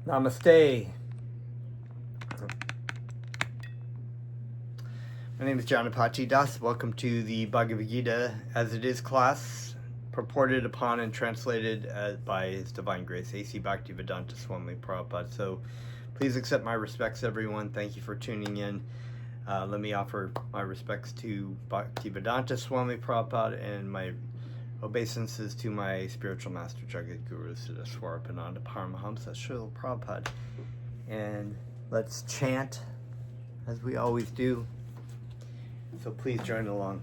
Namaste. My name is Janapati Das. Welcome to the Bhagavad Gita as it is class, purported upon and translated by His Divine Grace, A.C. Bhaktivedanta Swami Prabhupada. So please accept my respects, everyone. Thank you for tuning in. Let me offer my respects to Bhaktivedanta Swami Prabhupada and my obeisances to my spiritual master, Jagat Guru, Siddha Swarapananda Paramahamsa Srila Prabhupada. And let's chant as we always do. So please join along.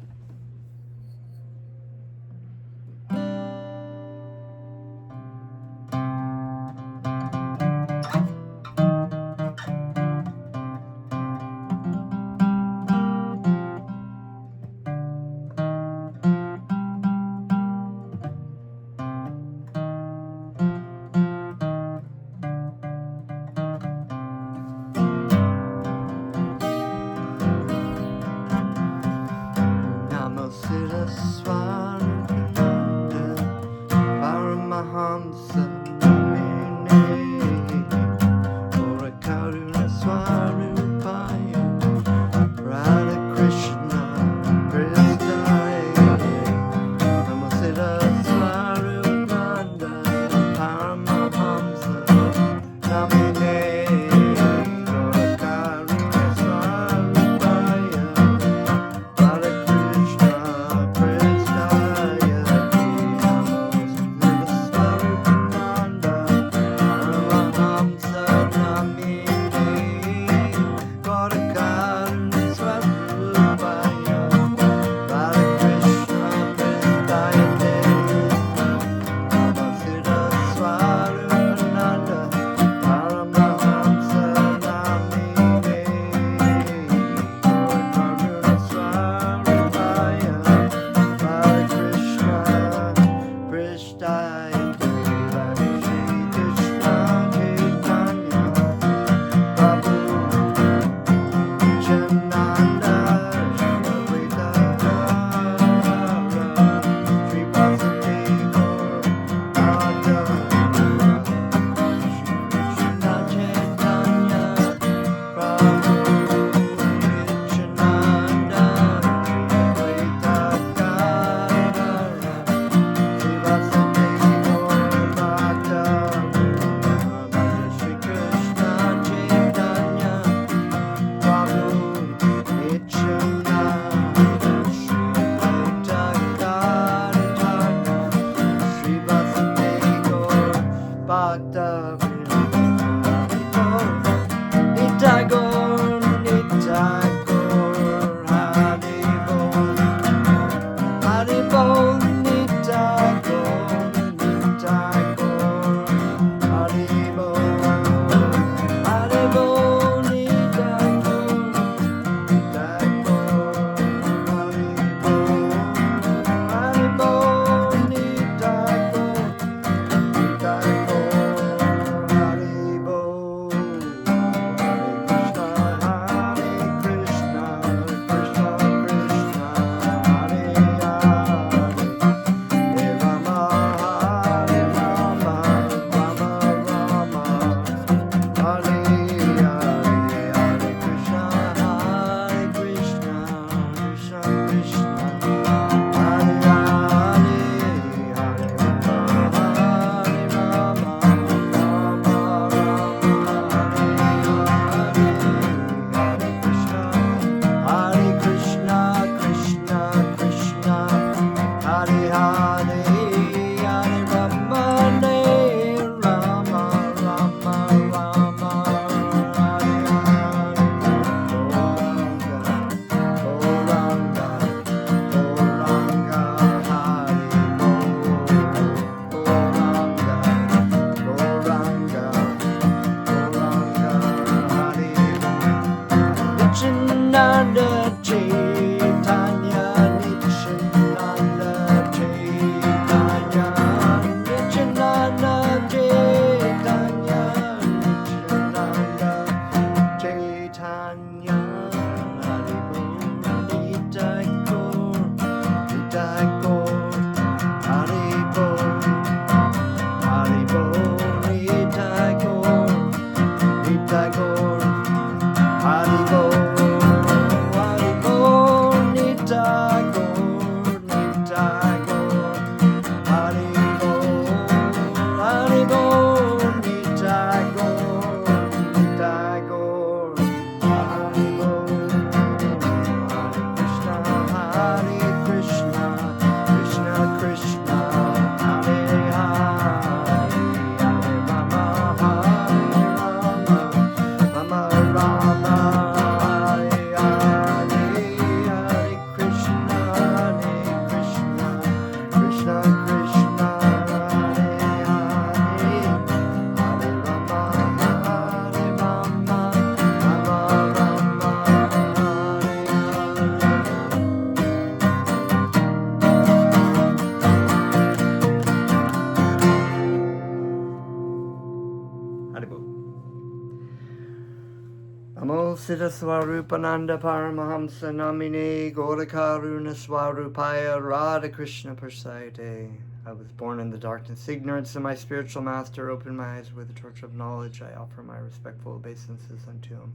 Namo Siddha Swarupananda Paramahamsa Namine Gaurakaruna Swarupaya Radha Krishna Persayate. I was born in the darkness, ignorance, and my spiritual master opened my eyes with the torch of knowledge. I offer my respectful obeisances unto him.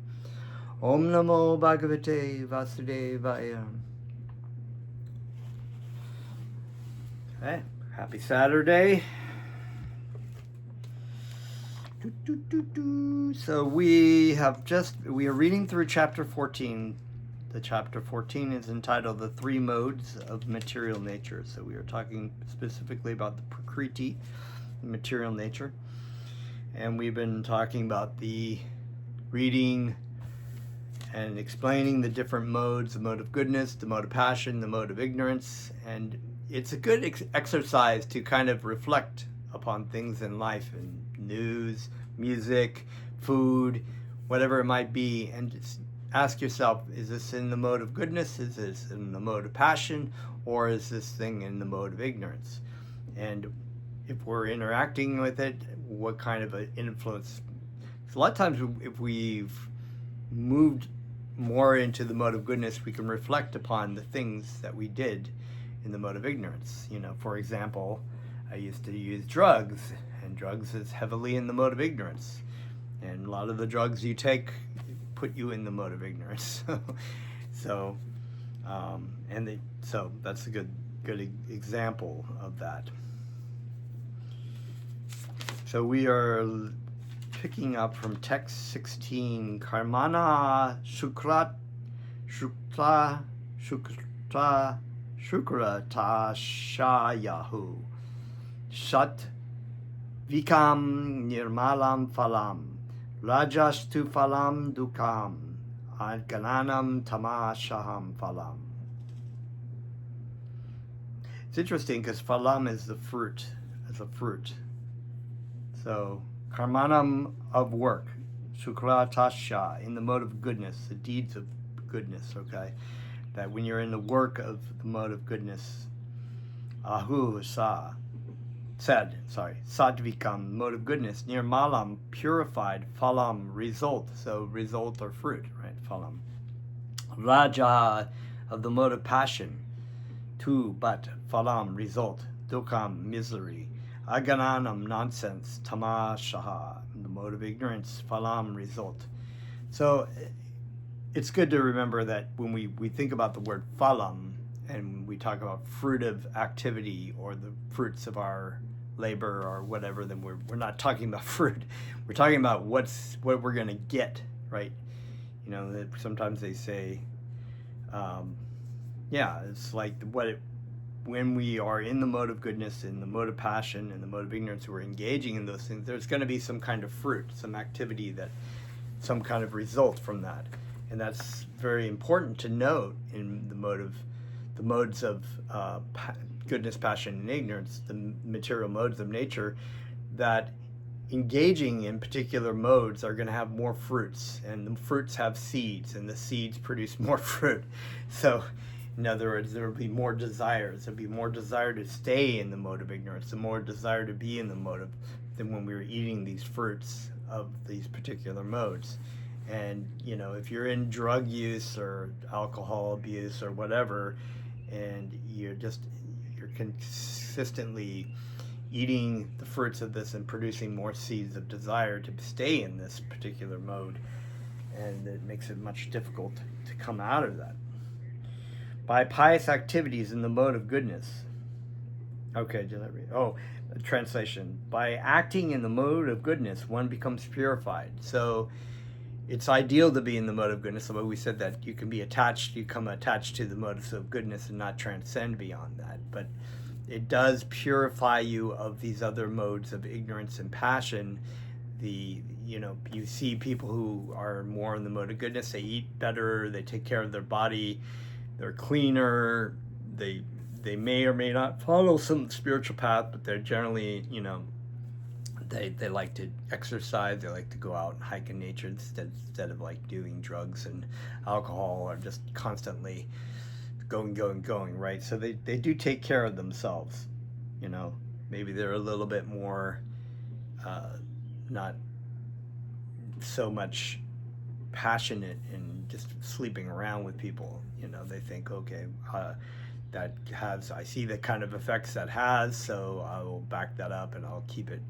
Om Namo Bhagavate Vasudevaya. Okay, happy Saturday. So we are reading through chapter 14. The chapter 14 is entitled The Three Modes of Material Nature. So we are talking specifically about the Prakriti, material nature. And we've been talking about the reading and explaining the different modes, the mode of goodness, the mode of passion, the mode of ignorance. And it's a good exercise to kind of reflect upon things in life and news, music, food, whatever it might be, and just ask yourself, is this in the mode of goodness, is this in the mode of passion, or is this thing in the mode of ignorance? And if we're interacting with it, what kind of an influence? So a lot of times if we've moved more into the mode of goodness, we can reflect upon the things that we did in the mode of ignorance. You know, for example, I used to use drugs, and drugs is heavily in the mode of ignorance. And a lot of the drugs you take put you in the mode of ignorance. So that's a good example of that. So we are picking up from text 16, Karmana Shukra Tashayahu Shat Vikam Nirmalam Phalam Rajastu Phalam Dukam Adgananam Tamashaham Phalam. It's interesting because phalam is the fruit, as a fruit. So karmanam of work, shukra tasha, in the mode of goodness, the deeds of goodness, okay? That when you're in the work of the mode of goodness, Sadvikam, mode of goodness, nirmalam, purified, phalam, result, so result or fruit, right, phalam. Raja, of the mode of passion, but, phalam, result, dukam, misery, agananam, nonsense, tamashaha, the mode of ignorance, phalam, result. So it's good to remember that when we think about the word phalam, and we talk about fruitive activity or the fruits of our labor or whatever, then we're not talking about fruit. We're talking about what we're going to get, right? You know, that sometimes they say, it's like when we are in the mode of goodness, in the mode of passion, and the mode of ignorance, we're engaging in those things, there's going to be some kind of fruit, some activity, some kind of result from that. And that's very important to note in the modes of goodness, passion, and ignorance, the material modes of nature, that engaging in particular modes are going to have more fruits, and the fruits have seeds, and the seeds produce more fruit. So, in other words, there will be more desires. There'll be more desire to stay in the mode of ignorance, and more desire to be in the mode of, than when we were eating these fruits of these particular modes. And, you know, if you're in drug use or alcohol abuse or whatever, and you're consistently eating the fruits of this and producing more seeds of desire to stay in this particular mode, and it makes it much difficult to come out of that. By pious activities in the mode of goodness. Okay, did I read? Oh, translation. By acting in the mode of goodness, one becomes purified. So it's ideal to be in the mode of goodness. So we said that you can be attached, you become attached to the modes of goodness and not transcend beyond that. But it does purify you of these other modes of ignorance and passion. You see people who are more in the mode of goodness, they eat better, they take care of their body, they're cleaner, they may or may not follow some spiritual path, but they're generally, they like to exercise, they like to go out and hike in nature instead of like doing drugs and alcohol or just constantly going, right? So they do take care of themselves, maybe they're a little bit more not so much passionate in just sleeping around with people. You know, they think, okay, I see the kind of effects that has, so I will back that up and I'll keep it.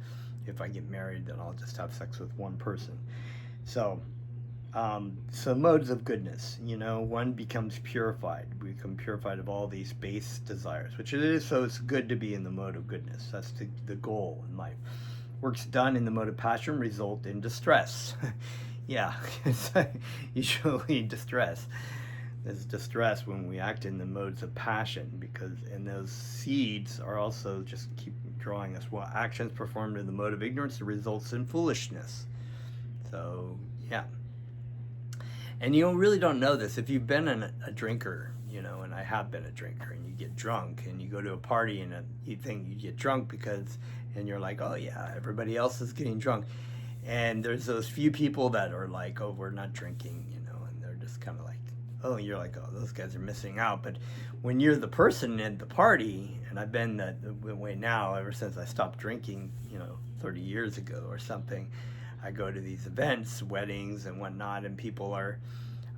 If I get married, then I'll just have sex with one person. So, so modes of goodness, you know, one becomes purified. We become purified of all these base desires, which it is. So it's good to be in the mode of goodness. That's the goal in life. Works done in the mode of passion result in distress. Yeah, it's usually distress. There's distress when we act in the modes of passion, because and those seeds are also just keep drawing us. Well, actions performed in the mode of ignorance results in foolishness. So yeah, and you really don't know this if you've been a drinker, you know, and I have been a drinker, and you get drunk and you go to a party and you think you get drunk because, and you're like, oh yeah, everybody else is getting drunk. And there's those few people that are like, oh, we're not drinking, you know, and they're just kind of like, oh, you're like, oh, those guys are missing out. But when you're the person at the party, and I've been that way now ever since I stopped drinking, you know, 30 years ago or something, I go to these events, weddings and whatnot, and people are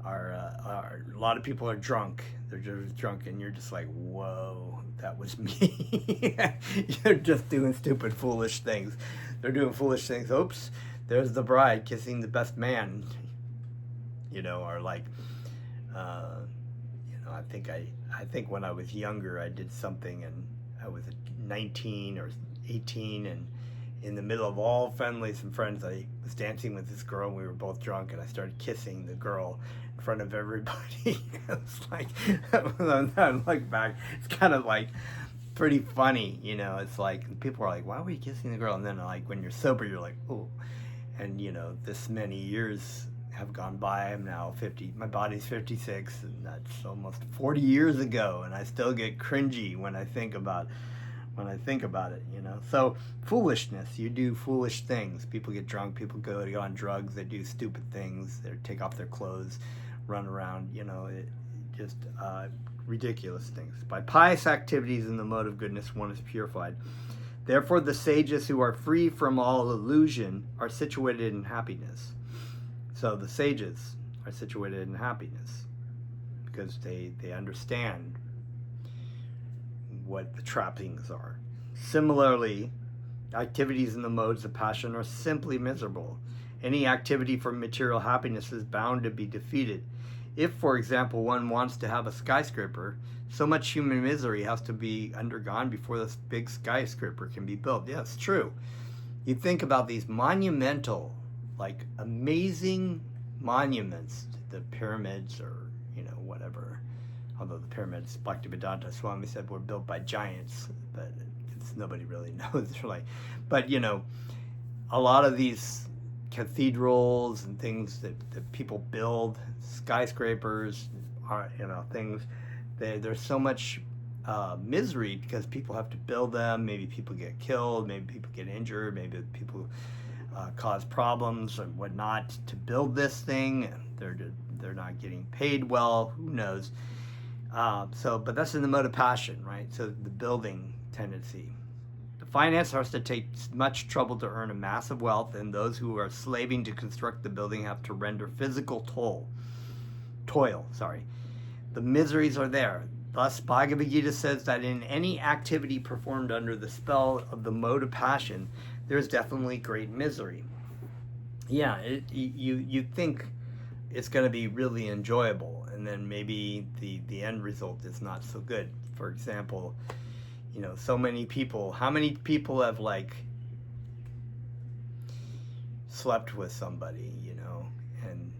a lot of people are drunk. They're just drunk, and you're just like, whoa, that was me. You're just doing stupid, foolish things. They're doing foolish things. Oops, there's the bride kissing the best man. You know, or like, you know, I think when I was younger, I did something, and I was 19 or 18, and in the middle of all families and friends, I was dancing with this girl, and we were both drunk, and I started kissing the girl in front of everybody. It's like, I look back, it's kind of like pretty funny, you know. It's like people are like, why were you kissing the girl? And then like when you're sober, you're like, oh. And you know, this many years have gone by. I'm now 50, my body's 56, and that's almost 40 years ago, and I still get cringy when I think about it, you know. So foolishness, you do foolish things. People get drunk, people go on drugs, they do stupid things, they take off their clothes, run around, you know, just ridiculous things. By pious activities in the mode of goodness, one is purified. Therefore the sages who are free from all illusion are situated in happiness. So the sages are situated in happiness because they understand what the trappings are. Similarly, activities in the modes of passion are simply miserable. Any activity for material happiness is bound to be defeated. If, for example, one wants to have a skyscraper, so much human misery has to be undergone before this big skyscraper can be built. Yeah, it's true. You think about these monumental, like amazing monuments, the pyramids or, you know, whatever. Although the pyramids, Bhaktivedanta Swami said, were built by giants, but nobody really knows. Like, but you know, a lot of these cathedrals and things that people build, skyscrapers, are, you know, things. There's so much misery because people have to build them. Maybe people get killed. Maybe people get injured. Maybe people cause problems and whatnot to build this thing. And they're not getting paid well. Who knows? But that's in the mode of passion, right? So the building tendency. The finance has to take much trouble to earn a massive wealth, and those who are slaving to construct the building have to render physical toil. The miseries are there. Thus, Bhagavad Gita says that in any activity performed under the spell of the mode of passion, there's definitely great misery. Yeah, you think it's going to be really enjoyable, and then maybe the end result is not so good. For example, you know, so many people, how many people have like slept with somebody, you know, and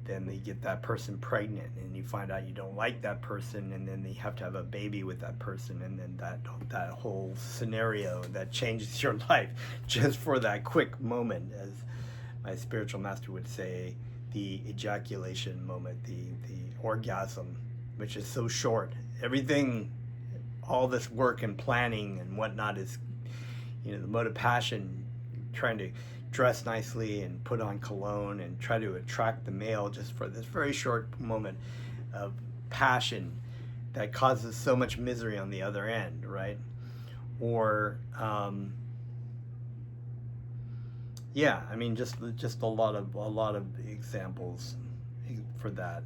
then they get that person pregnant, and you find out you don't like that person, and then they have to have a baby with that person, and then that whole scenario that changes your life just for that quick moment, as my spiritual master would say, the ejaculation moment, the orgasm, which is so short. Everything, all this work and planning and whatnot is, you know, the mode of passion, trying to dress nicely and put on cologne and try to attract the male just for this very short moment of passion that causes so much misery on the other end, right? Or yeah, I mean, just a lot of examples. for that.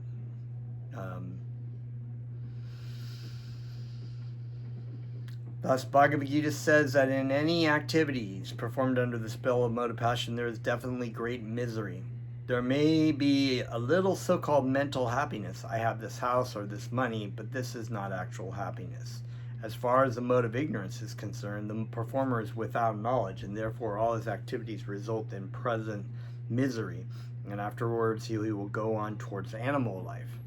Thus, Bhagavad Gita says that in any activities performed under the spell of mode of passion, there is definitely great misery. There may be a little so-called mental happiness. I have this house or this money, but this is not actual happiness. As far as the mode of ignorance is concerned, the performer is without knowledge, and therefore all his activities result in present misery, and afterwards he will go on towards animal life.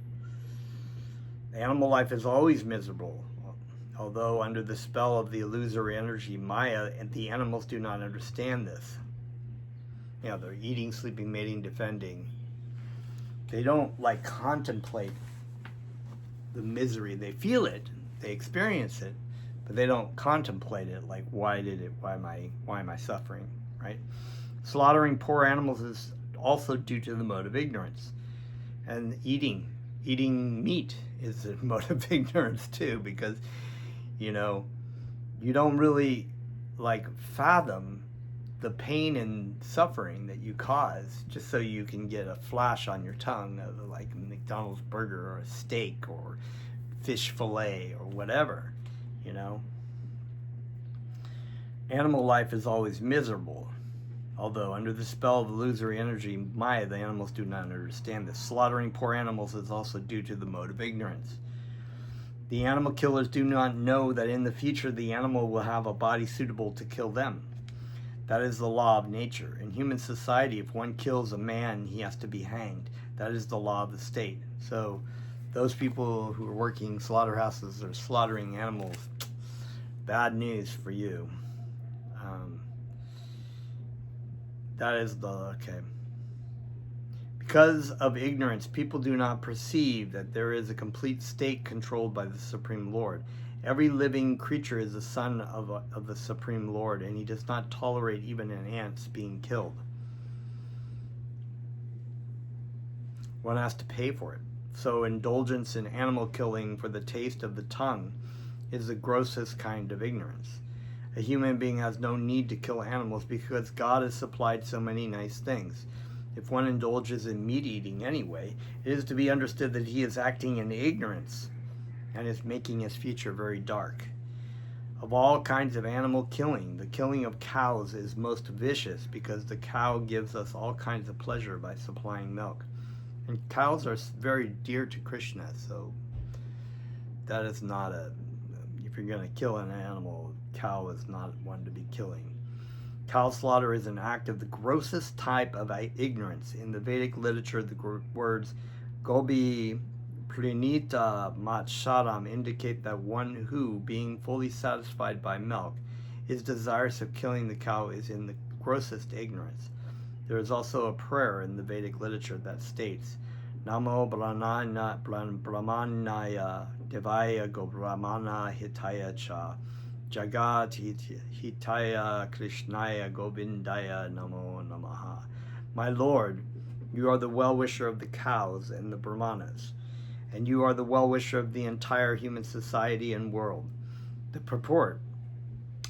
Animal life is always miserable, although under the spell of the illusory energy Maya, and the animals do not understand this. They're eating, sleeping, mating, defending. They don't contemplate the misery. They feel it, they experience it, but they don't contemplate it, like, why am I suffering, right? Slaughtering poor animals is also due to the mode of ignorance. And eating meat is a mode of ignorance too, because you don't really fathom the pain and suffering that you cause just so you can get a flash on your tongue of a McDonald's burger or a steak or fish fillet or whatever. Animal life is always miserable, although under the spell of illusory energy Maya, the animals do not understand this. Slaughtering poor animals is also due to the mode of ignorance. The animal killers do not know that in the future the animal will have a body suitable to kill them. That is the law of nature. In human society, if one kills a man, he has to be hanged. That is the law of the state. So those people who are working slaughterhouses or slaughtering animals, bad news for you. Because of ignorance, people do not perceive that there is a complete state controlled by the Supreme Lord. Every living creature is a son of the Supreme Lord, and he does not tolerate even an ant's being killed. One has to pay for it. So indulgence in animal killing for the taste of the tongue is the grossest kind of ignorance. A human being has no need to kill animals because God has supplied so many nice things. If one indulges in meat eating anyway, it is to be understood that he is acting in ignorance and is making his future very dark. Of all kinds of animal killing, the killing of cows is most vicious because the cow gives us all kinds of pleasure by supplying milk. And cows are very dear to Krishna, so that is not if you're going to kill an animal, cow is not one to be killing. Cow slaughter is an act of the grossest type of ignorance. In the Vedic literature, the words Gobi Pranita Matsharam indicate that one who, being fully satisfied by milk, is desirous of killing the cow is in the grossest ignorance. There is also a prayer in the Vedic literature that states, Namo Brahmanaya Devaya Go Brahmana Hitaya Cha Jagat Hitaya Krishnaya Govindaya Namo Namaha. My Lord, you are the well-wisher of the cows and the Brahmanas, and you are the well-wisher of the entire human society and world. The purport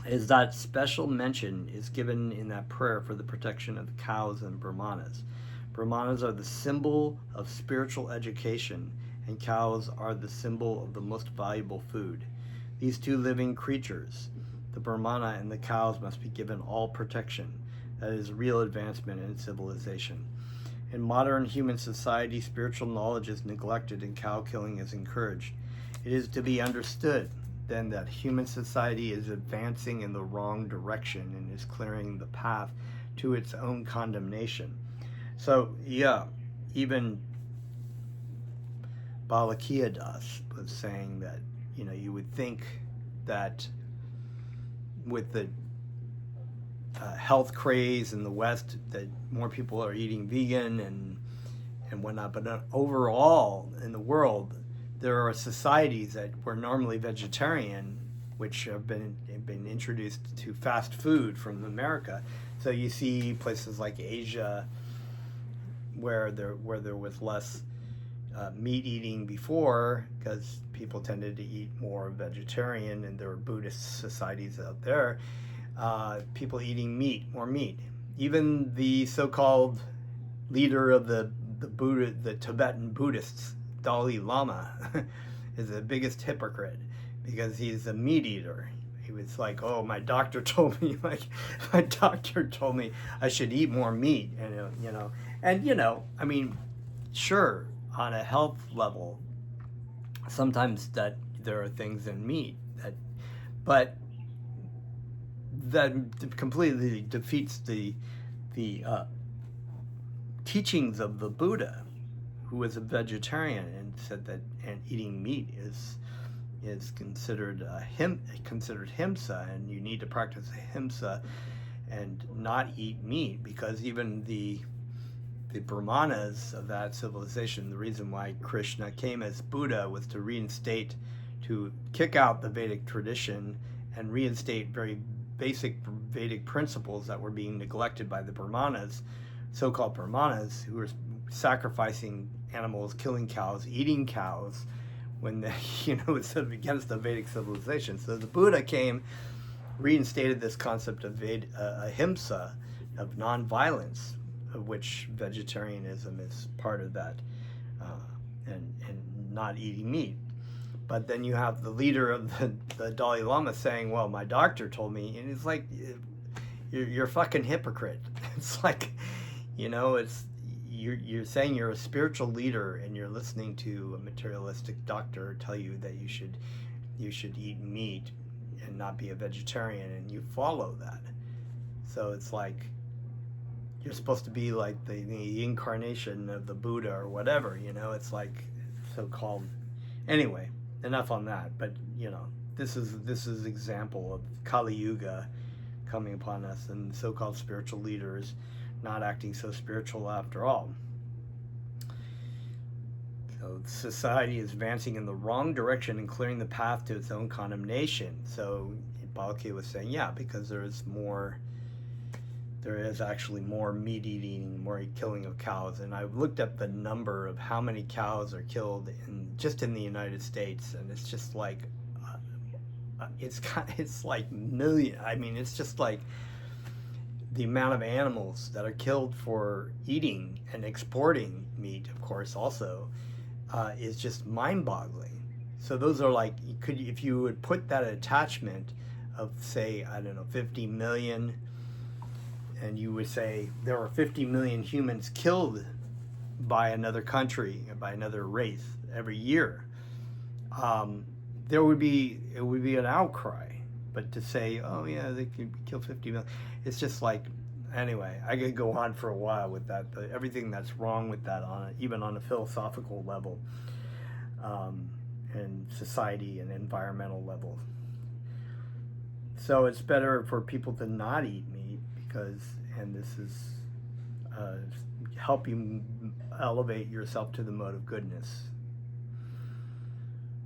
is that special mention is given in that prayer for the protection of the cows and Brahmanas. Brahmanas are the symbol of spiritual education, and cows are the symbol of the most valuable food. These two living creatures, the Brahmana and the cows, must be given all protection. That is real advancement in civilization. In modern human society, spiritual knowledge is neglected and cow killing is encouraged. It is to be understood, then, that human society is advancing in the wrong direction and is clearing the path to its own condemnation. So, even Bhagavad Das was saying that, you would think that with the health craze in the West that more people are eating vegan and whatnot, but overall in the world there are societies that were normally vegetarian, which have been introduced to fast food from America. So you see places like Asia where there was less meat eating before, because people tended to eat more vegetarian, and there were Buddhist societies out there. People eating more meat. Even the so-called leader of the the Buddha, the Tibetan Buddhists, Dalai Lama, is the biggest hypocrite because he's a meat eater. He was like, "Oh, my doctor told me, I should eat more meat," I mean, sure, on a health level, sometimes that there are things in meat but that completely defeats the teachings of the Buddha, who was a vegetarian and said that eating meat is considered considered himsa, and you need to practice himsa and not eat meat, because even the Brahmanas of that civilization, the reason why Krishna came as Buddha was to kick out the Vedic tradition and reinstate very basic Vedic principles that were being neglected by the Brahmanas, so-called Brahmanas, who were sacrificing animals, killing cows, eating cows, when it's against the Vedic civilization. So the Buddha came, reinstated this concept of ahimsa, of non-violence, of which vegetarianism is part of that, and not eating meat. But then you have the leader of the Dalai Lama saying, "Well, my doctor told me," and it's like, you're a fucking hypocrite. It's like, it's you're saying you're a spiritual leader and you're listening to a materialistic doctor tell you that you should eat meat and not be a vegetarian, and you follow that. So it's like you're supposed to be like the incarnation of the Buddha or whatever, it's like so-called. Anyway, enough on that. But this is example of Kali Yuga coming upon us, and so-called spiritual leaders not acting so spiritual after all. So society is advancing in the wrong direction and clearing the path to its own condemnation. So Balki was saying, yeah, because there is actually more meat eating, more killing of cows. And I looked up the number of how many cows are killed just in the United States, and it's just like it's like million. I mean, it's just like the amount of animals that are killed for eating and exporting meat, of course, also is just mind-boggling. So those are like, if you would put that attachment of, say, I don't know, 50 million, and you would say there are 50 million humans killed by another country, by another race every year, it would be an outcry. But to say, oh yeah, they could kill 50 million, it's just like, anyway, I could go on for a while with that, but everything that's wrong with that, even on a philosophical level, and society and environmental level. So it's better for people to not eat meat, and this is help you elevate yourself to the mode of goodness.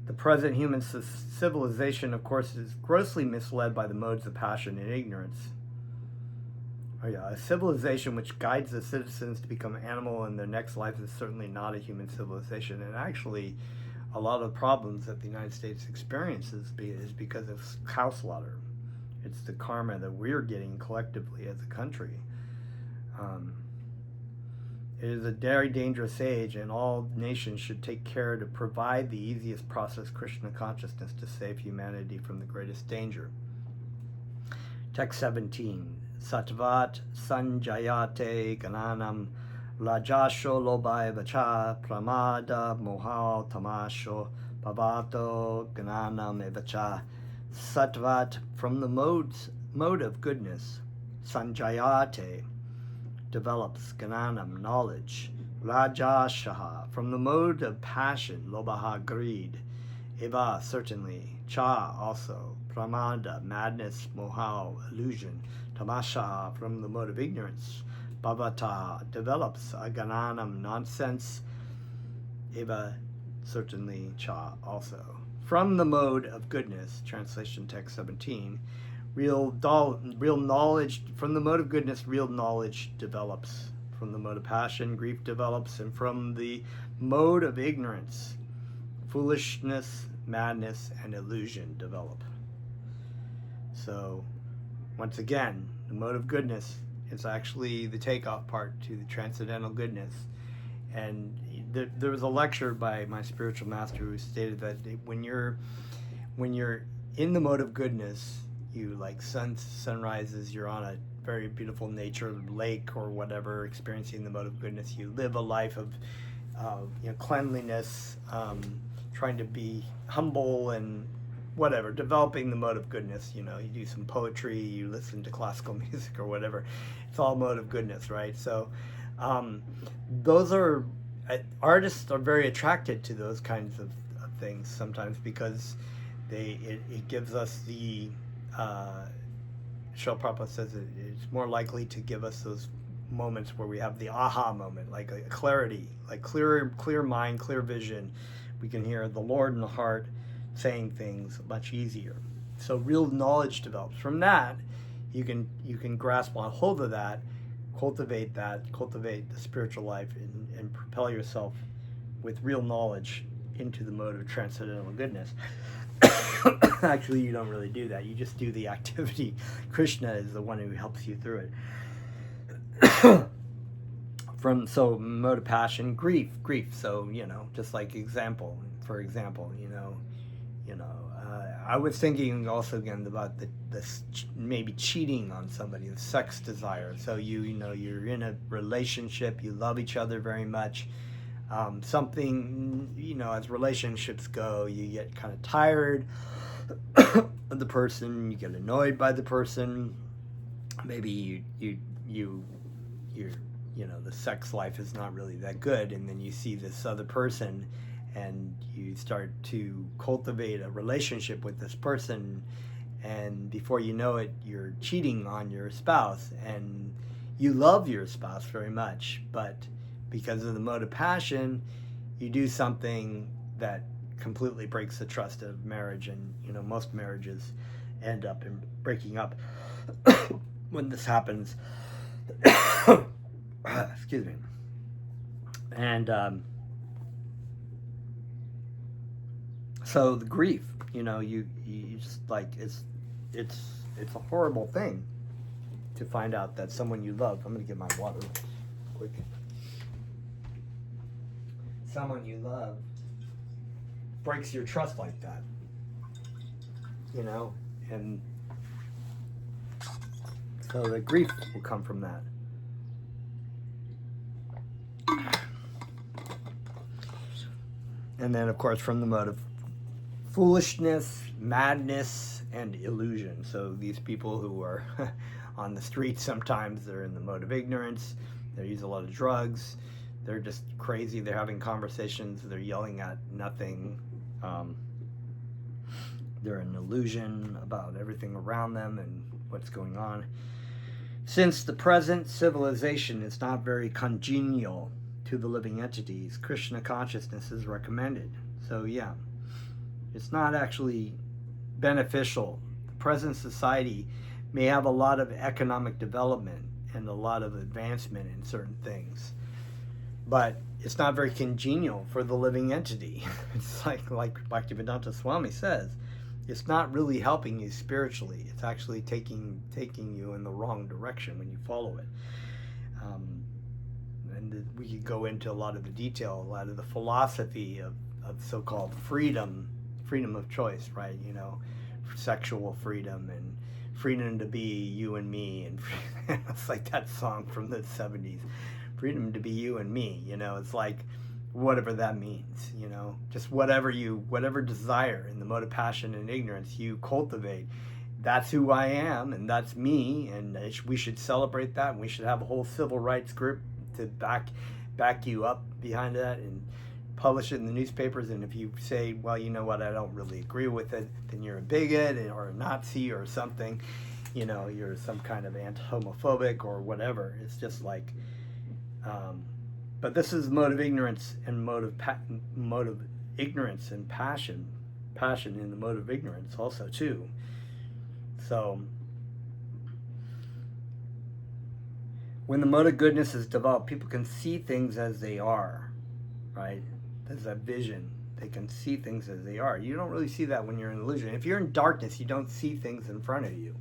The present human civilization, of course, is grossly misled by the modes of passion and ignorance. Oh yeah, a civilization which guides the citizens to become animal in their next life is certainly not a human civilization. And actually, a lot of problems that the United States experiences is because of cow slaughter. It's the karma that we're getting collectively as a country. It is a very dangerous age, and all nations should take care to provide the easiest process Krishna consciousness to save humanity from the greatest danger. Text 17. Sattvat sanjayate gananam lajasho lobai vacha pramada mohal tamasho bhavato gananam evacha. Sattvat, from the mode of goodness, sanjayate, develops, gananam, knowledge, rajashaha, from the mode of passion, lobaha, greed, eva, certainly, cha, also, pramada, madness, moha, illusion, tamasha, from the mode of ignorance, bhavata, develops, agananam, nonsense, eva, certainly, cha, also. From the mode of goodness, translation text 17, real knowledge, from the mode of goodness, real knowledge develops. From the mode of passion, grief develops. And from the mode of ignorance, foolishness, madness, and illusion develop. So, once again, the mode of goodness is actually the takeoff part to the transcendental goodness. And there was a lecture by my spiritual master who stated that when you're in the mode of goodness, you like sunrises, you're on a very beautiful nature lake or whatever, experiencing the mode of goodness. You live a life of cleanliness, trying to be humble and whatever, developing the mode of goodness. You do some poetry, you listen to classical music or whatever. It's all mode of goodness, right? So those are artists are very attracted to those kinds of things sometimes, because it gives us the Srila Prabhupada says it's more likely to give us those moments where we have the aha moment, like a clarity, like clear mind, clear vision. We can hear the Lord in the heart saying things much easier. So real knowledge develops from that. You can grasp a hold of that, cultivate the spiritual life, and propel yourself with real knowledge into the mode of transcendental goodness. Actually, you don't really do that. You just do the activity. Krishna is the one who helps you through it. So mode of passion, grief. So just like for example, I was thinking also again about this maybe cheating on somebody, the sex desire. So you're in a relationship, you love each other very much. Something, as relationships go, you get kind of tired of the person, you get annoyed by the person. Maybe the sex life is not really that good, and then you see this other person and you start to cultivate a relationship with this person, and before you know it, you're cheating on your spouse, and you love your spouse very much, but because of the mode of passion, you do something that completely breaks the trust of marriage, and most marriages end up in breaking up when this happens. Excuse me. And so the grief, you just like it's a horrible thing to find out that someone you love. I'm gonna get my water quick. Someone you love breaks your trust like that, and so the grief will come from that. And then, of course, from the mode of foolishness, madness, and illusion. So these people who are on the streets, sometimes they're in the mode of ignorance. They use a lot of drugs. They're just crazy. They're having conversations. They're yelling at nothing. They're an illusion about everything around them and what's going on. Since the present civilization is not very congenial to the living entities, Krishna consciousness is recommended. So yeah, it's not actually beneficial. The present society may have a lot of economic development and a lot of advancement in certain things, but it's not very congenial for the living entity. It's like Bhaktivedanta Swami says, it's not really helping you spiritually. It's actually taking you in the wrong direction when you follow it. And we could go into a lot of the detail, a lot of the philosophy of so-called freedom of choice, right? Sexual freedom and freedom to be you and me, and it's like that song from the 70s, freedom to be you and me. It's like whatever that means. Just whatever desire in the mode of passion and ignorance you cultivate. That's who I am, and that's me, and we should celebrate that, and we should have a whole civil rights group to back you up behind that and publish it in the newspapers. And if you say, well, you know what, I don't really agree with it, then you're a bigot or a Nazi or something, you're some kind of anti-homophobic or whatever. It's just like, but this is mode of ignorance and mode of ignorance and passion in the mode of ignorance also too. So when the mode of goodness is developed, people can see things as they are, right? There's that vision. They can see things as they are. You don't really see that when you're in illusion. If you're in darkness, you don't see things in front of you.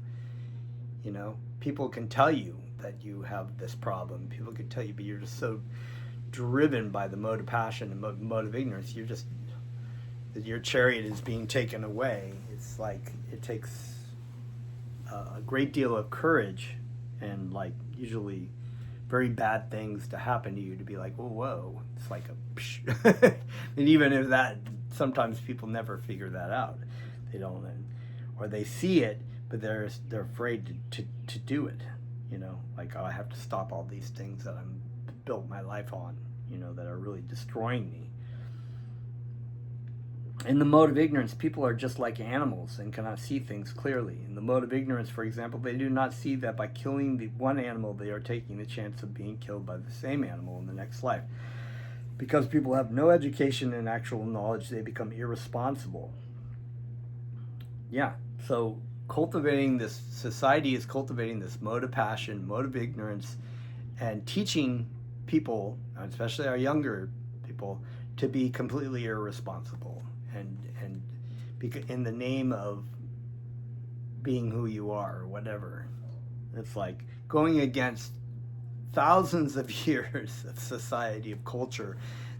People can tell you that you have this problem. People can tell you, but you're just so driven by the mode of passion and mode of ignorance, your chariot is being taken away. It's like it takes a great deal of courage and like usually very bad things to happen to you to be like, oh, whoa. It's like a psh. And even if that, sometimes people never figure that out. They don't, or they see it, but they're afraid to do it. You know, like, oh, I have to stop all these things that I'm built my life on, you know, that are really destroying me. In the mode of ignorance, people are just like animals and cannot see things clearly. In the mode of ignorance, for example, they do not see that by killing the one animal, they are taking the chance of being killed by the same animal in the next life. Because people have no education and actual knowledge, they become irresponsible. Yeah, so cultivating this, society is cultivating this mode of passion, mode of ignorance, and teaching people, especially our younger people, to be completely irresponsible. And in the name of being who you are or whatever. It's like going against thousands of years of society, of culture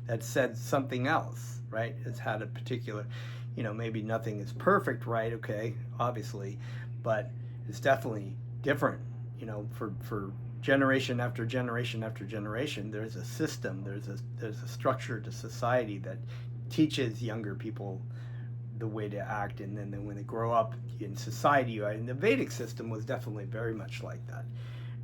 that said something else, right? It's had a particular, you know, maybe nothing is perfect, right? Okay, obviously, but it's definitely different, you know, for generation after generation after generation. There's a system, there's a structure to society that teaches younger people the way to act, and then when they grow up in society, right? And the Vedic system was definitely very much like that.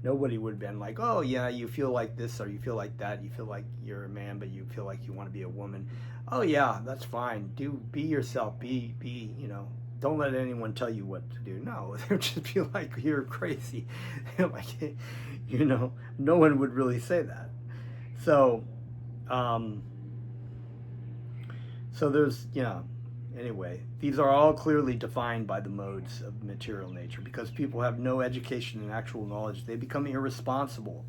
Nobody would have been like, oh yeah, you feel like this or you feel like that, you feel like you're a man but you feel like you want to be a woman. Oh yeah, that's fine. Be yourself, be you know, don't let anyone tell you what to do. No, they would just be like, you're crazy. Like, you know, no one would really say that. So so there's, you know, anyway, these are all clearly defined by the modes of material nature. Because people have no education and actual knowledge, they become irresponsible,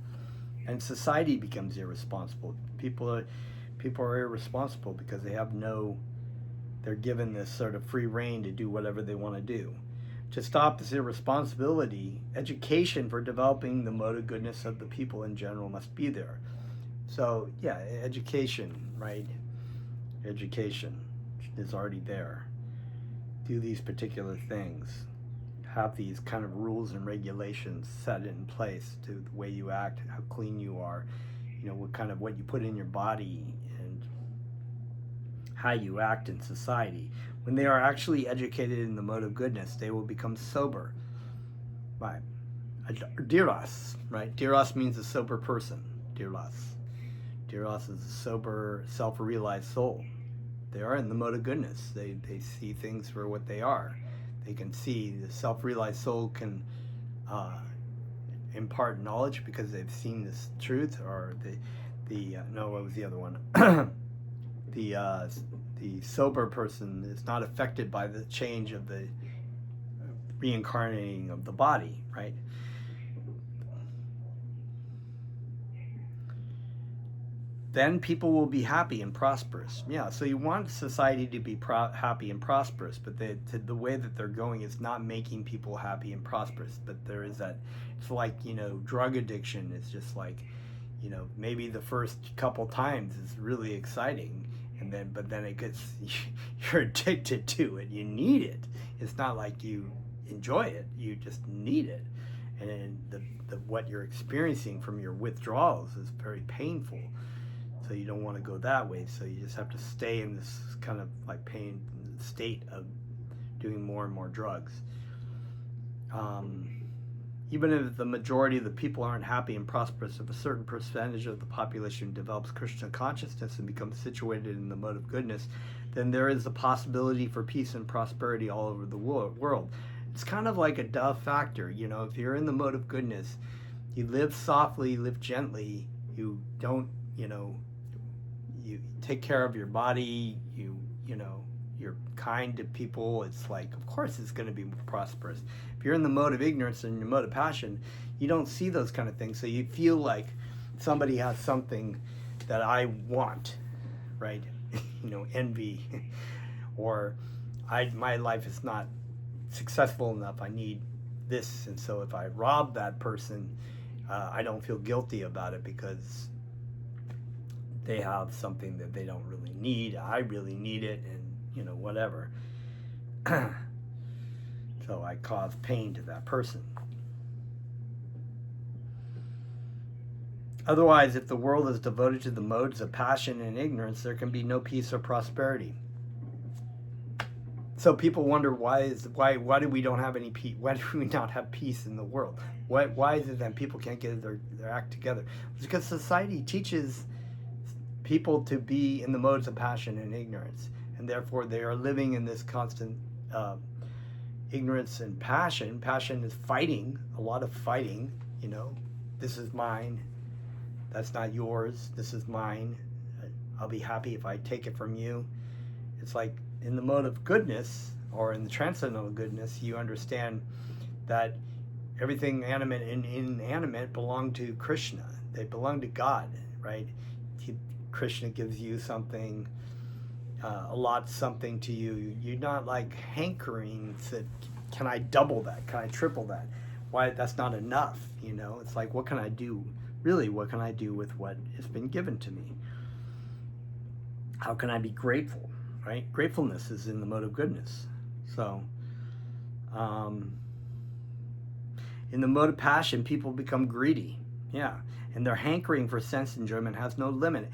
and society becomes irresponsible. People are irresponsible because they're given this sort of free rein to do whatever they want to do. To stop this irresponsibility, education for developing the mode of goodness of the people in general must be there. So yeah, education, right? Education is already there. Do these particular things. Have these kind of rules and regulations set in place to the way you act, how clean you are, you know, what you put in your body, and how you act in society. When they are actually educated in the mode of goodness, they will become sober. Right? Diras, right? Diras means a sober person. Diras. Diras is a sober, self-realized soul. They are in the mode of goodness. They see things for what they are. They can see, the self-realized soul can impart knowledge because they've seen this truth, or no, what was the other one? The sober person is not affected by the change of the reincarnating of the body, right? Then people will be happy and prosperous. Yeah, so you want society to be happy and prosperous, but the way that they're going is not making people happy and prosperous. But there is that, it's like, you know, drug addiction is just like, you know, maybe the first couple times is really exciting, but then it gets, you're addicted to it. You need it. It's not like you enjoy it. You just need it. And what you're experiencing from your withdrawals is very painful. So you don't want to go that way. So you just have to stay in this kind of like pain state of doing more and more drugs. Even if the majority of the people aren't happy and prosperous, if a certain percentage of the population develops Krishna consciousness and becomes situated in the mode of goodness, then there is a possibility for peace and prosperity all over the world. It's kind of like a dove factor. You know, if you're in the mode of goodness, you live softly, you live gently, you don't, you know, you take care of your body, you know, you're kind to people. It's like, of course it's going to be prosperous. If you're in the mode of ignorance and your mode of passion, you don't see those kind of things. So you feel like somebody has something that I want, right? You know, envy, or my life is not successful enough. I need this, and so if I rob that person, I don't feel guilty about it because they have something that they don't really need. I really need it, and whatever. So I cause pain to that person. Otherwise, if the world is devoted to the modes of passion and ignorance, there can be no peace or prosperity. So people wonder why do we don't have any peace? Why do we not have peace in the world? Why is it that people can't get their act together? It's because society teaches people to be in the modes of passion and ignorance, and therefore they are living in this constant ignorance and passion. Passion is fighting, a lot of fighting. This is mine, that's not yours. This is mine. I'll be happy if I take it from you. It's like in the mode of goodness, or in the transcendental goodness, you understand that everything animate and inanimate belong to Krishna. They belong to God, right? Krishna gives you something, allots something to you. You're not like hankering that, can I double that? Can I triple that? Why? That's not enough, It's like, what can I do? Really, what can I do with what has been given to me? How can I be grateful, right? Gratefulness is in the mode of goodness. So, in the mode of passion, people become greedy. Yeah. And their hankering for sense enjoyment has no limit.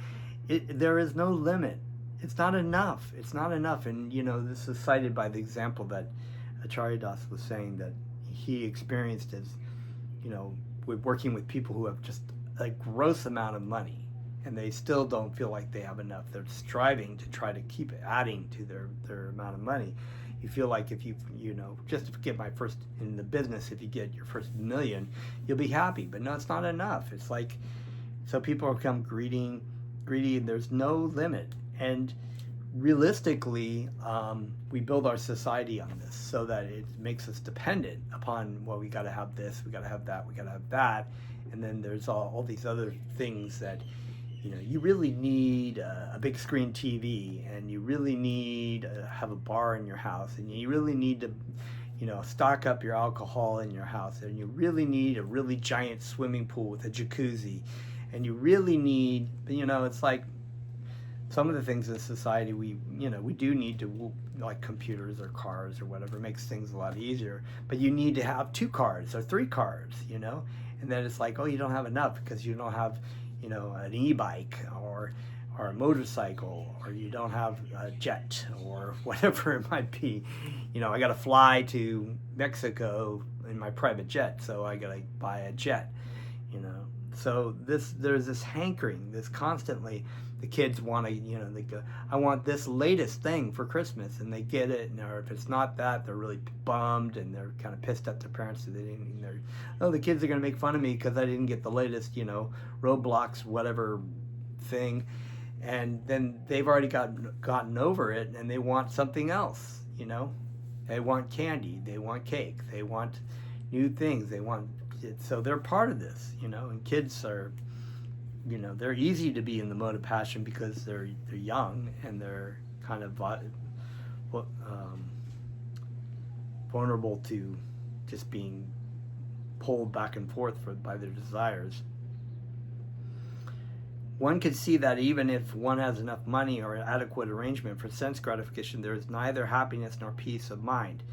There is no limit. It's not enough. It's not enough. And, this is cited by the example that Acharya Das was saying that he experienced as, with working with people who have just a gross amount of money, and they still don't feel like they have enough. They're striving to try to keep adding to their amount of money. You feel like if just to get my first in the business, if you get your first $1 million, you'll be happy. But no, it's not enough. It's like, so people become greedy, and there's no limit. And realistically, we build our society on this so that it makes us dependent upon, well, we got to have this, we got to have that, we got to have that. And then there's all these other things that, you really need a big screen TV, and you really need to have a bar in your house, and you really need to, stock up your alcohol in your house, and you really need a really giant swimming pool with a jacuzzi, and you really need, it's like some of the things in society we do need to, like computers or cars or whatever, makes things a lot easier, but you need to have 2 cars or 3 cars, and then it's like, oh, you don't have enough because you don't have, an e-bike or a motorcycle, or you don't have a jet or whatever it might be. I got to fly to Mexico in my private jet, so I got to buy a jet, So there's this hankering, this constantly, the kids want to, they go, I want this latest thing for Christmas, and they get it, or if it's not that, they're really bummed, and they're kind of pissed at their parents that they didn't. The kids are going to make fun of me because I didn't get the latest, Roblox whatever thing, and then they've already gotten over it, and they want something else, They want candy, they want cake, they want new things, they want. So they're part of this, and kids are, they're easy to be in the mode of passion because they're young, and they're kind of vulnerable to just being pulled back and forth by their desires. One could see that even if one has enough money or adequate arrangement for sense gratification, there is neither happiness nor peace of mind.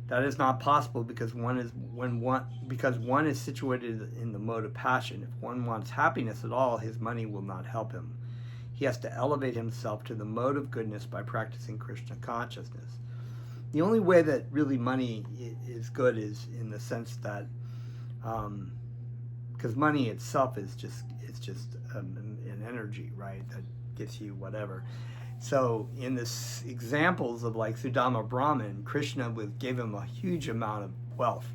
That is not possible because one is situated in the mode of passion. If one wants happiness at all, his money will not help him. He has to elevate himself to the mode of goodness by practicing Krishna consciousness. The only way that really money is good is in the sense that, because money itself is just an energy, right? That gets you whatever. So in this examples of like Sudama Brahman, Krishna gave him a huge amount of wealth,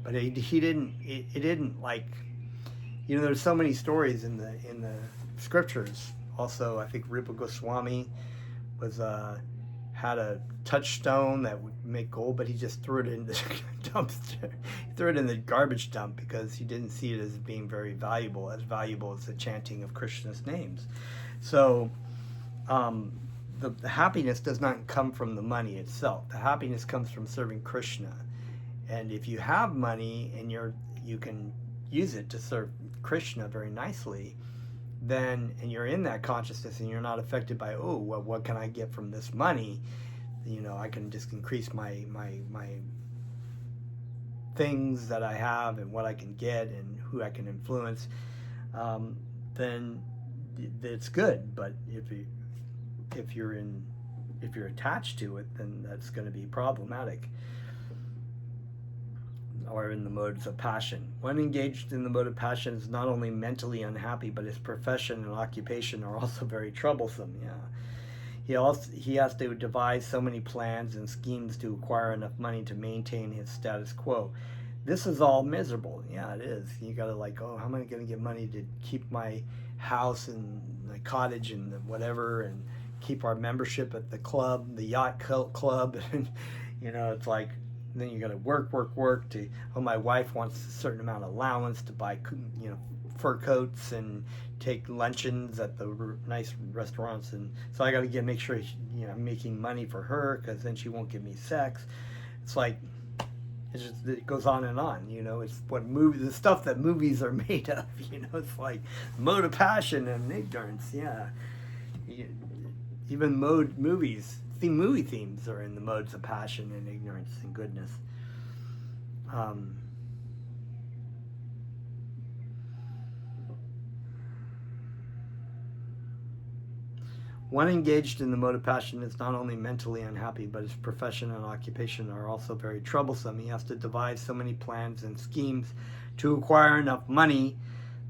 but he didn't like, there's so many stories in the scriptures. Also, I think Rupa Goswami had a touchstone that would make gold, but he just threw it in the dumpster. He threw it in the garbage dump because he didn't see it as being very valuable as the chanting of Krishna's names. So the happiness does not come from the money itself. The happiness comes from serving Krishna. And if you have money and you can use it to serve Krishna very nicely, then, and you're in that consciousness and you're not affected by, oh, well, what can I get from this money? I can just increase my things that I have and what I can get and who I can influence, then it's good. But if you're attached to it, then that's going to be problematic. Or in the modes of passion. One engaged in the mode of passion is not only mentally unhappy, but his profession and occupation are also very troublesome. Yeah, he has to devise so many plans and schemes to acquire enough money to maintain his status quo. This is all miserable. Yeah, it is. You gotta how am I gonna get money to keep my house and my cottage and whatever, and keep our membership at the club, the yacht club, and it's like. Then you got to work to. Oh, my wife wants a certain amount of allowance to buy, fur coats and take luncheons at the nice restaurants, and so I got to make sure I'm making money for her, because then she won't give me sex. It's like it goes on and on. It's the stuff that movies are made of. It's like mode of passion and ignorance. Yeah, even movies. Movie themes are in the modes of passion and ignorance and goodness. One engaged in the mode of passion is not only mentally unhappy, but his profession and occupation are also very troublesome. He has to devise so many plans and schemes to acquire enough money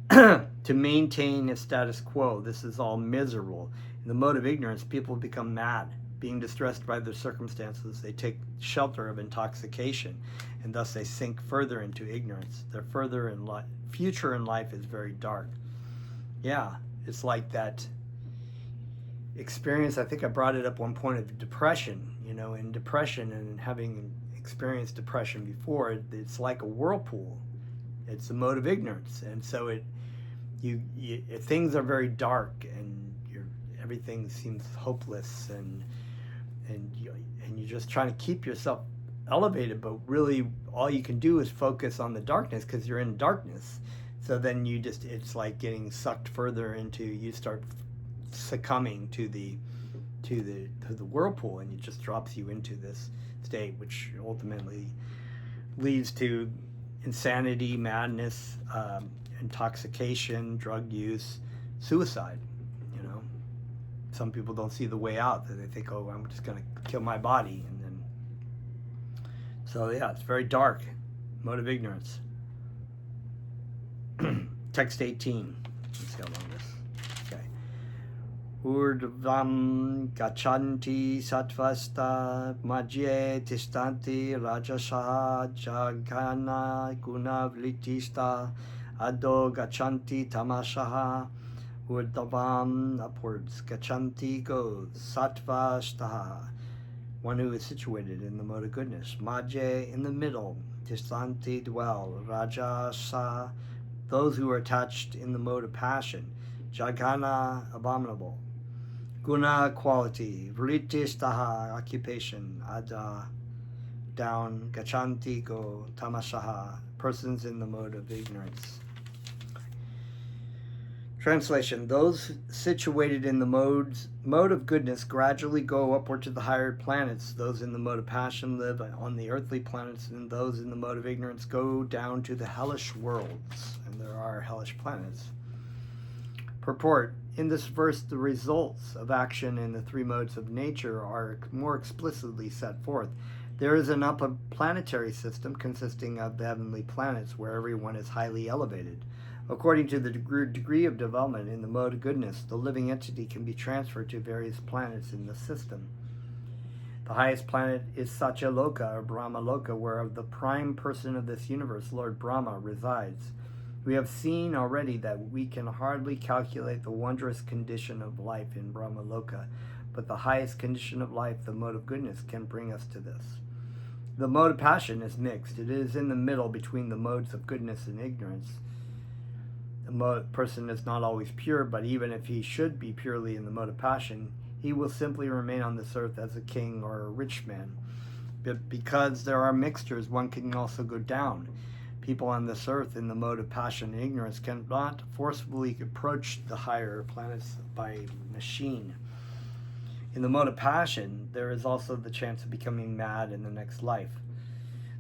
to maintain his status quo. This is all miserable. In the mode of ignorance, people become mad. Being distressed by their circumstances, they take shelter of intoxication, and thus they sink further into ignorance. Their future in life is very dark. Yeah, it's like that experience. I think I brought it up one point of depression. In depression, and having experienced depression before, it's like a whirlpool. It's a mode of ignorance, and so things are very dark, and everything seems hopeless, and you're just trying to keep yourself elevated, but really all you can do is focus on the darkness, because you're in darkness. So then it's like getting sucked further into, you start succumbing to the whirlpool, and it just drops you into this state, which ultimately leads to insanity, madness, intoxication, drug use, suicide. Some people don't see the way out. They think, oh, I'm just going to kill my body. And then, so yeah, it's very dark. Mode of ignorance. Text 18. Let's see how long this. Okay. Urdvam gachanti sattvasta majye tishtanti rajasha jagana gunavlitista ado gachanti tamashaha. Urdhavam, upwards. Gachanti, goes. Sattva, shtaha. One who is situated in the mode of goodness. Majje, in the middle. Tishtanti, dwell. Rajasa, those who are attached in the mode of passion. Jagana, abominable. Guna, quality. Vriti-shtaha, occupation. Ada, down. Gachanti, go. Tamashaha, persons in the mode of ignorance. Translation: those situated in the mode of goodness gradually go upward to the higher planets. Those in the mode of passion live on the earthly planets, and those in the mode of ignorance go down to the hellish worlds. And there are hellish planets. Purport: in this verse, the results of action in the three modes of nature are more explicitly set forth. There is an upper planetary system consisting of the heavenly planets, where everyone is highly elevated. According to the degree of development in the mode of goodness, the living entity can be transferred to various planets in the system. The highest planet is Satyaloka, or Brahmaloka, where the prime person of this universe, Lord Brahma, resides. We have seen already that we can hardly calculate the wondrous condition of life in Brahmaloka, but the highest condition of life, the mode of goodness, can bring us to this. The mode of passion is mixed. It is in the middle between the modes of goodness and ignorance. The person is not always pure, but even if he should be purely in the mode of passion, he will simply remain on this earth as a king or a rich man. But because there are mixtures, one can also go down. people on this earth in the mode of passion and ignorance cannot forcibly approach the higher planets by machine. In the mode of passion, there is also the chance of becoming mad in the next life.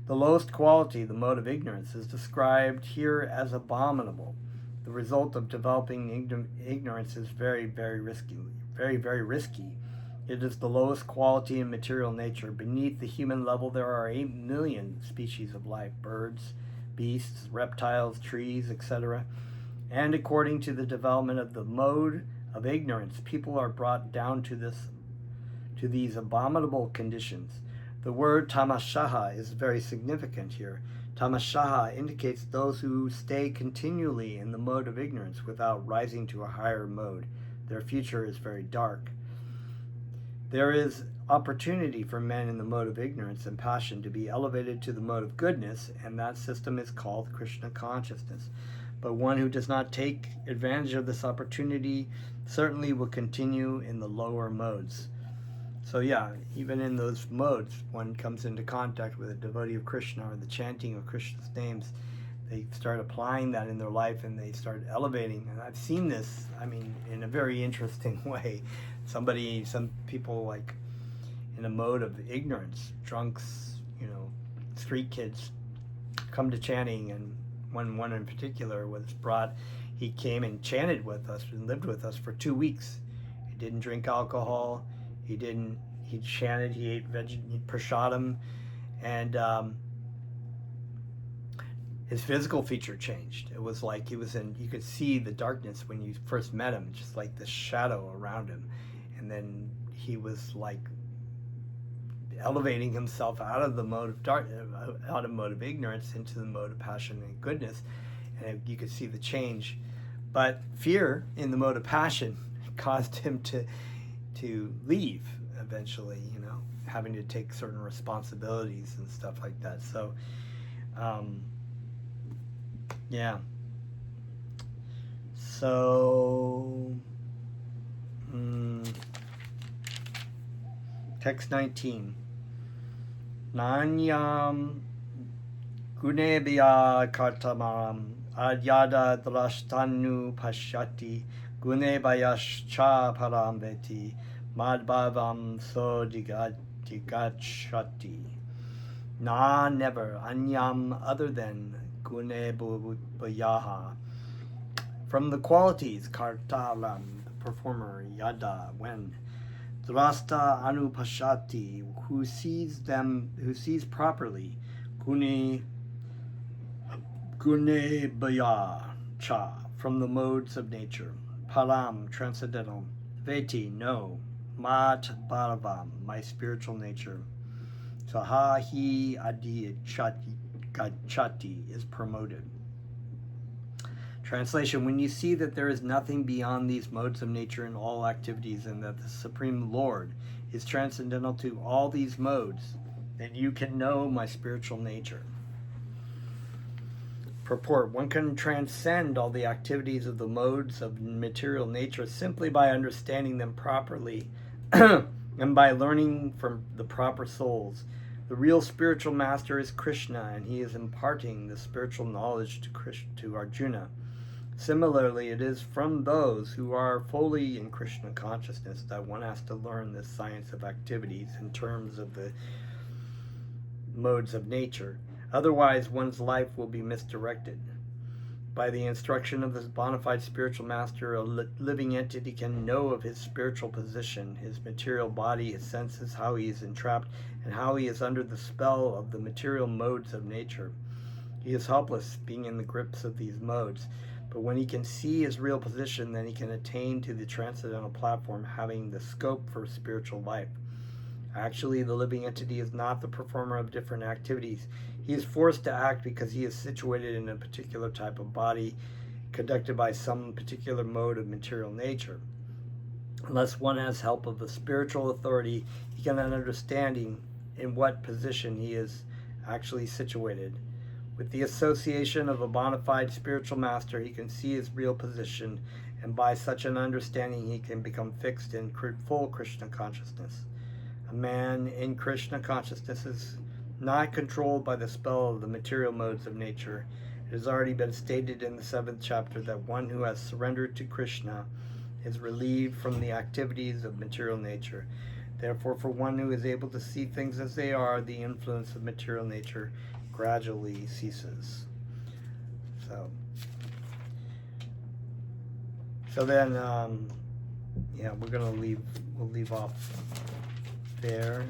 The lowest quality, the mode of ignorance, is described here as abominable. The result of developing ignorance is very, very risky. Very, very risky. It is the lowest quality in material nature. Beneath the human level, there are 8 million species of life, birds, beasts, reptiles, trees, etc. And according to the development of the mode of ignorance, people are brought down to these abominable conditions. The word tamashaha is very significant here. Tamashaha indicates those who stay continually in the mode of ignorance without rising to a higher mode. Their future is very dark. There is opportunity for men in the mode of ignorance and passion to be elevated to the mode of goodness, and that system is called Krishna consciousness. But one who does not take advantage of this opportunity certainly will continue in the lower modes. So yeah, even in those modes, one comes into contact with a devotee of Krishna or the chanting of Krishna's names, they start applying that in their life and they start elevating. And I've seen this, in a very interesting way. Some people like in a mode of ignorance, drunks, street kids come to chanting, and one in particular was brought. He came and chanted with us and lived with us for 2 weeks. He didn't drink alcohol. He chanted, he ate prasadam, and his physical feature changed. It was like you could see the darkness when you first met him, just like the shadow around him. And then he was like elevating himself out of the mode of ignorance into the mode of passion and goodness. And you could see the change. But fear in the mode of passion caused him to leave eventually, having to take certain responsibilities and stuff like that. So, yeah. So, text 19. Nanyam gunebhya kartamaram adyada drashtanu pashyati gunebhyascha param veti madbhavam so digachati. Na, never. Anyam, other than. Gunebhyaha. From the qualities, kartaram, the performer, yada, when. Drasta anupashati, who sees properly. Gunebhya cha, from the modes of nature. Param, transcendental. Veti, no. Mat bharavam, my spiritual nature. Sahahi adi gachati, is promoted. Translation: when you see that there is nothing beyond these modes of nature in all activities, and that the Supreme Lord is transcendental to all these modes, then you can know my spiritual nature. Purport: one can transcend all the activities of the modes of material nature simply by understanding them properly and by learning from the proper souls. The real spiritual master is Krishna, and he is imparting the spiritual knowledge to Arjuna. Similarly, it is from those who are fully in Krishna consciousness that one has to learn this science of activities in terms of the modes of nature. Otherwise, one's life will be misdirected. By the instruction of this bona fide spiritual master, a living entity can know of his spiritual position, his material body, his senses, how he is entrapped, and how he is under the spell of the material modes of nature. He is helpless, being in the grips of these modes. But when he can see his real position, then he can attain to the transcendental platform, having the scope for spiritual life. Actually, the living entity is not the performer of different activities. He is forced to act because he is situated in a particular type of body, conducted by some particular mode of material nature. Unless one has help of a spiritual authority, he cannot understand in what position he is actually situated. With the association of a bona fide spiritual master, he can see his real position, and by such an understanding he can become fixed in full Krishna consciousness. A man in Krishna consciousness is not controlled by the spell of the material modes of nature. It has already been stated in the 7th chapter that one who has surrendered to Krishna is relieved from the activities of material nature. Therefore, for one who is able to see things as they are, the influence of material nature gradually ceases. So then, yeah, we'll leave off there.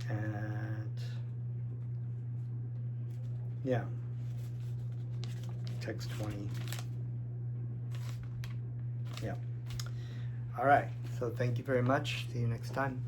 And yeah, text 20. Yeah. All right. So thank you very much. See you next time.